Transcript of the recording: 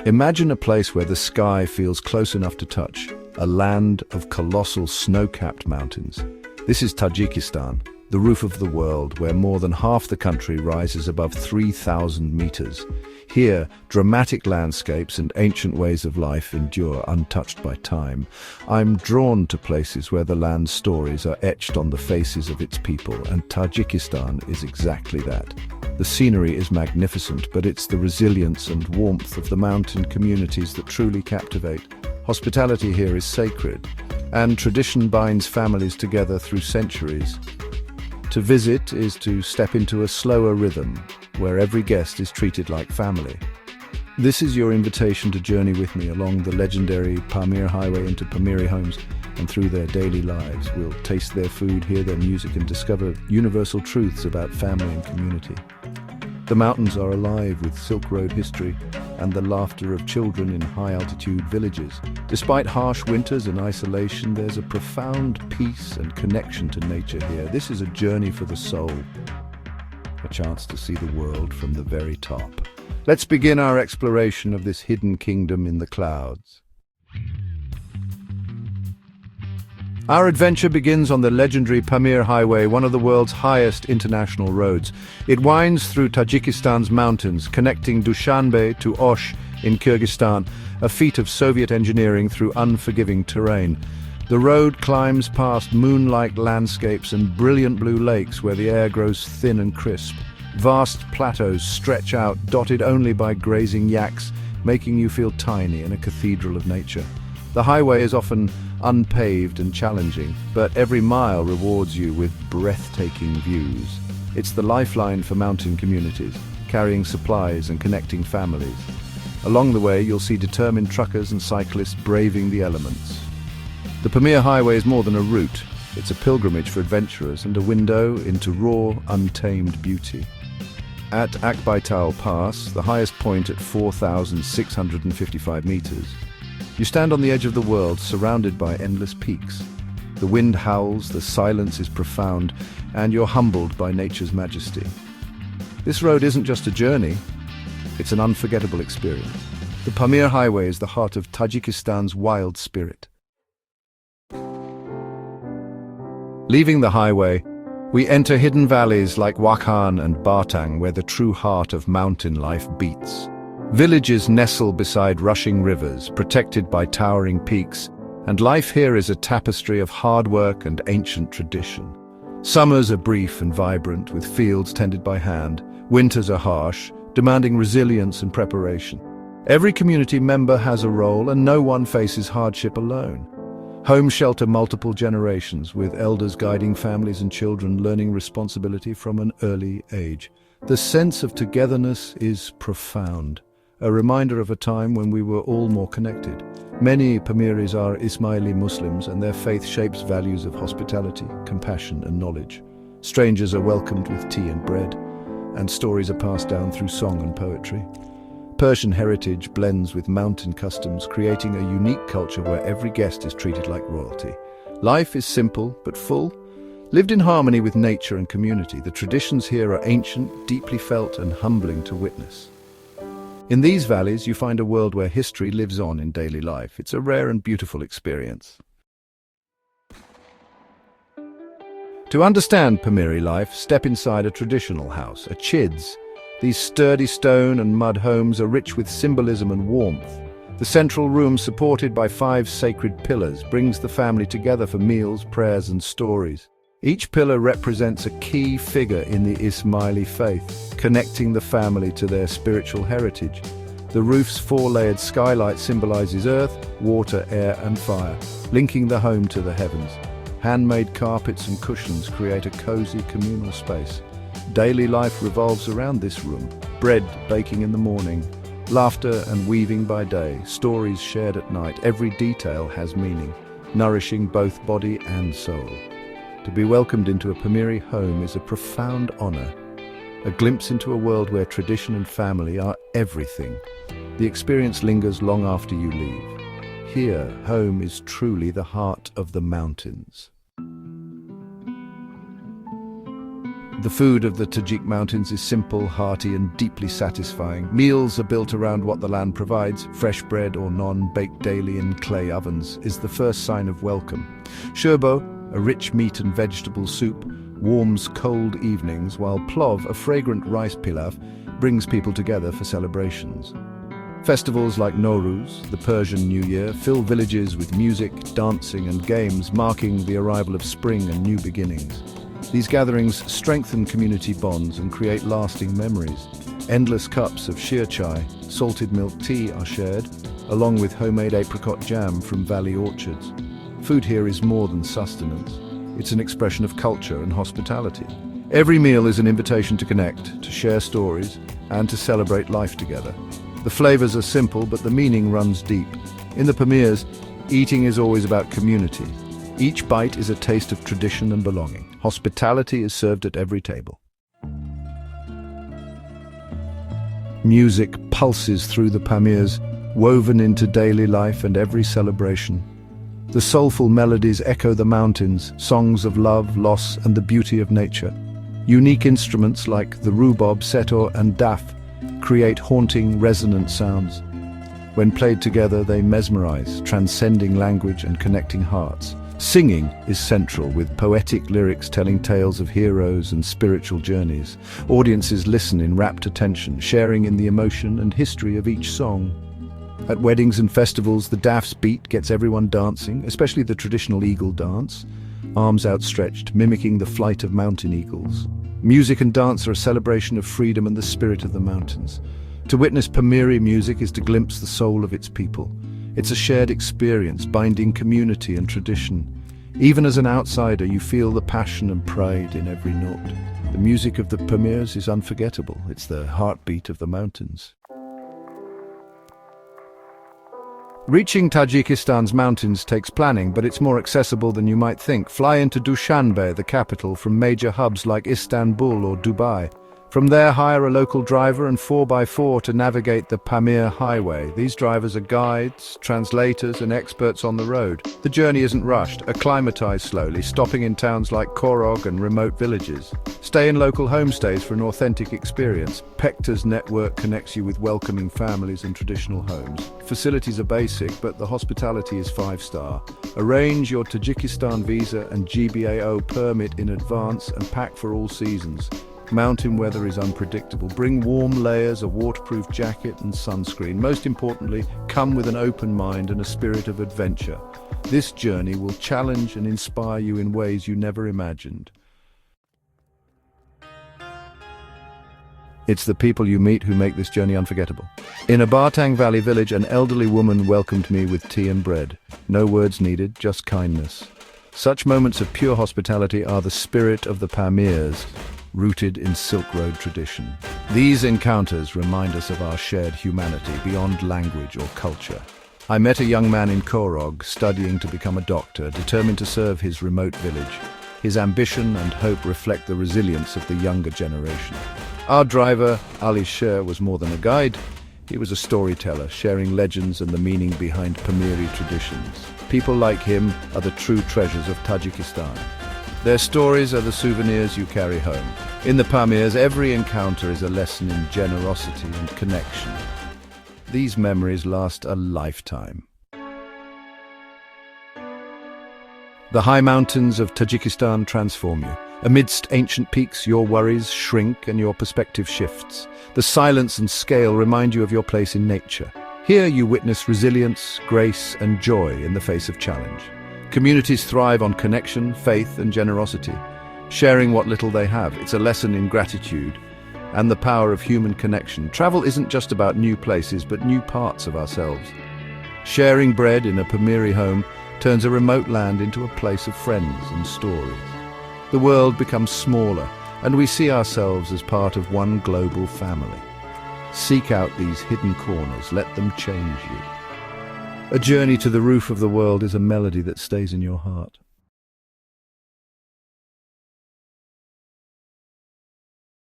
Imagine a place where the sky feels close enough to touch, a land of colossal snow-capped mountains. This is Tajikistan, the roof of the world, where more than half the country rises above 3,000 meters. Here, dramatic landscapes and ancient ways of life endure untouched by time. I'm drawn to places where the land's stories are etched on the faces of its people, and Tajikistan is exactly that. The scenery is magnificent, but it's the resilience and warmth of the mountain communities that truly captivate. Hospitality here is sacred, and tradition binds families together through centuries. To visit is to step into a slower rhythm, where every guest is treated like family. This is your invitation to journey with me along the legendary Pamir Highway into Pamiri homes and through their daily lives. We'll taste their food, hear their music, and discover universal truths about family and community. The mountains are alive with Silk Road history and the laughter of children in high-altitude villages. Despite harsh winters and isolation, there's a profound peace and connection to nature here. This is a journey for the soul, a chance to see the world from the very top. Let's begin our exploration of this hidden kingdom in the clouds. Our adventure begins on the legendary Pamir Highway, one of the world's highest international roads. It winds through Tajikistan's mountains, connecting Dushanbe to Osh in Kyrgyzstan, a feat of Soviet engineering through unforgiving terrain. The road climbs past moon-like landscapes and brilliant blue lakes where the air grows thin and crisp. Vast plateaus stretch out, dotted only by grazing yaks, making you feel tiny in a cathedral of nature. The highway is often unpaved and challenging, but every mile rewards you with breathtaking views. It's the lifeline for mountain communities, carrying supplies and connecting families. Along the way, you'll see determined truckers and cyclists braving the elements. The Pamir Highway is more than a route. It's a pilgrimage for adventurers and a window into raw, untamed beauty. At Akbaital Pass, the highest point at 4,655 meters, you stand on the edge of the world, surrounded by endless peaks. The wind howls, the silence is profound, and you're humbled by nature's majesty. This road isn't just a journey, it's an unforgettable experience. The Pamir Highway is the heart of Tajikistan's wild spirit. Leaving the highway, we enter hidden valleys like Wakhan and Batang, where the true heart of mountain life beats. Villages nestle beside rushing rivers, protected by towering peaks, and life here is a tapestry of hard work and ancient tradition. Summers are brief and vibrant, with fields tended by hand. Winters are harsh, demanding resilience and preparation. Every community member has a role, and no one faces hardship alone. Homes shelter multiple generations, with elders guiding families and children learning responsibility from an early age. The sense of togetherness is profound, a reminder of a time when we were all more connected. Many Pamiris are Ismaili Muslims, and their faith shapes values of hospitality, compassion, and knowledge. Strangers are welcomed with tea and bread, and stories are passed down through song and poetry. Persian heritage blends with mountain customs, creating a unique culture where every guest is treated like royalty. Life is simple but full, lived in harmony with nature and community. The traditions here are ancient, deeply felt, and humbling to witness. In these valleys, you find a world where history lives on in daily life. It's a rare and beautiful experience. To understand Pamiri life, step inside a traditional house, a chids. These sturdy stone and mud homes are rich with symbolism and warmth. The central room, supported by 5 sacred pillars, brings the family together for meals, prayers, and stories. Each pillar represents a key figure in the Ismaili faith, connecting the family to their spiritual heritage. The roof's 4-layered skylight symbolizes earth, water, air, and fire, linking the home to the heavens. Handmade carpets and cushions create a cozy communal space. Daily life revolves around this room. Bread baking in the morning, laughter and weaving by day, stories shared at night. Every detail has meaning, nourishing both body and soul. To be welcomed into a Pamiri home is a profound honor, a glimpse into a world where tradition and family are everything. The experience lingers long after you leave. Here, home is truly the heart of the mountains. The food of the Tajik mountains is simple, hearty, and deeply satisfying. Meals are built around what the land provides. Fresh bread or naan, baked daily in clay ovens, is the first sign of welcome. Shurbo, a rich meat and vegetable soup, warms cold evenings, while plov, a fragrant rice pilaf, brings people together for celebrations. Festivals like Nowruz, the Persian New Year, fill villages with music, dancing, and games, marking the arrival of spring and new beginnings. These gatherings strengthen community bonds and create lasting memories. Endless cups of sheer chai, salted milk tea are shared, along with homemade apricot jam from valley orchards. Food here is more than sustenance. It's an expression of culture and hospitality. Every meal is an invitation to connect, to share stories, and to celebrate life together. The flavors are simple, but the meaning runs deep. In the Pamirs, eating is always about community. Each bite is a taste of tradition and belonging. Hospitality is served at every table. Music pulses through the Pamirs, woven into daily life and every celebration. The soulful melodies echo the mountains, songs of love, loss, and the beauty of nature. Unique instruments like the rubob, setor, and daf create haunting, resonant sounds. When played together, they mesmerize, transcending language and connecting hearts. Singing is central, with poetic lyrics telling tales of heroes and spiritual journeys. Audiences listen in rapt attention, sharing in the emotion and history of each song. At weddings and festivals, the daf's beat gets everyone dancing, especially the traditional eagle dance, arms outstretched, mimicking the flight of mountain eagles. Music and dance are a celebration of freedom and the spirit of the mountains. To witness Pamiri music is to glimpse the soul of its people. It's a shared experience, binding community and tradition. Even as an outsider, you feel the passion and pride in every note. The music of the Pamirs is unforgettable. It's the heartbeat of the mountains. Reaching Tajikistan's mountains takes planning, but it's more accessible than you might think. Fly into Dushanbe, the capital, from major hubs like Istanbul or Dubai. From there, hire a local driver and 4x4 to navigate the Pamir Highway. These drivers are guides, translators, and experts on the road. The journey isn't rushed, acclimatise slowly, stopping in towns like Korog and remote villages. Stay in local homestays for an authentic experience. Pekta's network connects you with welcoming families and traditional homes. Facilities are basic, but the hospitality is 5-star. Arrange your Tajikistan visa and GBAO permit in advance and pack for all seasons. Mountain weather is unpredictable. Bring warm layers, a waterproof jacket, and sunscreen. Most importantly, come with an open mind and a spirit of adventure. This journey will challenge and inspire you in ways you never imagined. It's the people you meet who make this journey unforgettable. In a Batang Valley village, an elderly woman welcomed me with tea and bread. No words needed, just kindness. Such moments of pure hospitality are the spirit of the Pamirs, rooted in Silk Road tradition. These encounters remind us of our shared humanity beyond language or culture. I met a young man in Korog, studying to become a doctor, determined to serve his remote village. His ambition and hope reflect the resilience of the younger generation. Our driver, Ali Sher, was more than a guide. He was a storyteller, sharing legends and the meaning behind Pamiri traditions. People like him are the true treasures of Tajikistan. Their stories are the souvenirs you carry home. In the Pamirs, every encounter is a lesson in generosity and connection. These memories last a lifetime. The high mountains of Tajikistan transform you. Amidst ancient peaks, your worries shrink and your perspective shifts. The silence and scale remind you of your place in nature. Here you witness resilience, grace, and joy in the face of challenge. Communities thrive on connection, faith, and generosity. Sharing what little they have, it's a lesson in gratitude and the power of human connection. Travel isn't just about new places, but new parts of ourselves. Sharing bread in a Pamiri home turns a remote land into a place of friends and stories. The world becomes smaller, and we see ourselves as part of one global family. Seek out these hidden corners, let them change you. A journey to the roof of the world is a melody that stays in your heart.